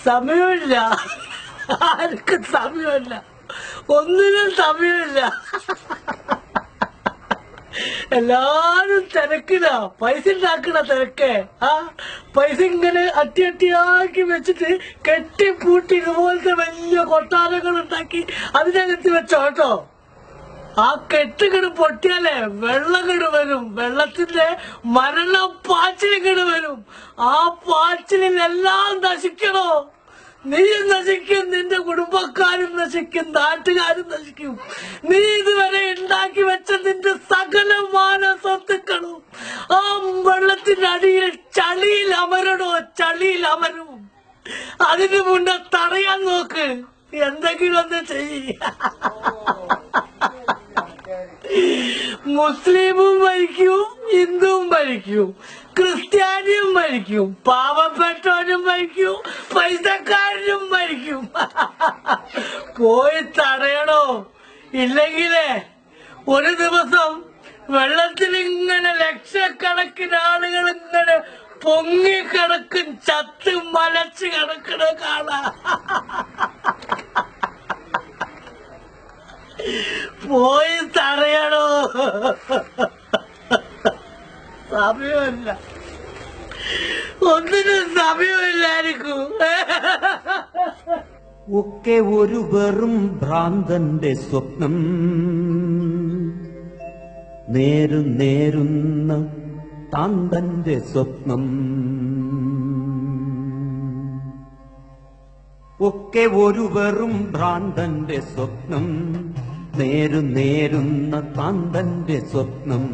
സമയമില്ല, ആർക്കും സമയമില്ല, ഒന്നിനും സമയമില്ല. എല്ലാരും തിരക്കിലാ, പൈസ ഉണ്ടാക്കണ തിരക്ക്. പൈസ ഇങ്ങനെ അട്ടിയാക്കി വെച്ചിട്ട് കെട്ടിപ്പൂട്ടി ഇതുപോലത്തെ വലിയ കൊട്ടാരങ്ങൾ ഉണ്ടാക്കി അതിനകത്ത് വെച്ചോ കേട്ടോ. ആ കെട്ടുകിട് പൊട്ടിയാലേ വെള്ളകിട് വരും, വെള്ളത്തിന്റെ മരണപ്പാച്ചിലിങ്ങട് വരും. ആ പാച്ചിലെല്ലാം നശിക്കണോ? നീ നശിക്കും, നിന്റെ കുടുംബക്കാരും നശിക്കും, നാട്ടുകാരും നശിക്കും. നീ ഇതുവരെ ഉണ്ടാക്കി വെച്ച നിന്റെ സകലമാന സ്വത്തുക്കളും ആ വെള്ളത്തിന്റെ അടിയിൽ ചളിയിൽ അമരണോ, ചളിയിൽ അമരും. അതിനു മുന്നേ തടയാൻ നോക്ക്, എന്തെങ്കിലും ഒന്ന് ചെയ്യ. മുസ്ലിമും മരിക്കും, ഹിന്ദുവും മരിക്കും, ക്രിസ്ത്യാനിയും മരിക്കും, പാവപ്പെട്ടവനും മരിക്കും, പൈസക്കാരനും മരിക്കും. പോയി തടയണോ? ഇല്ലെങ്കിലേ ഒരു ദിവസം വെള്ളത്തിൽ ഇങ്ങനെ ലക്ഷക്കണക്കിന് ആളുകൾ ഇങ്ങനെ പൊങ്ങിക്കിടക്കും, ചത്ത് മലച്ച് കിടക്കണ കാണാ. പോയി തടയണോ? സമയമില്ല, ഒന്നിനും സമയമില്ലായിരിക്കും. ഒക്കെ ഒരു വെറും ഭ്രാന്തന്റെ സ്വപ്നം, നേരുന്ന താന്തന്റെ സ്വപ്നം. ഒക്കെ ഒരു വെറും ഭ്രാന്തന്റെ സ്വപ്നം, നേരുന്ന താന്തന്റെ സ്വപ്നം.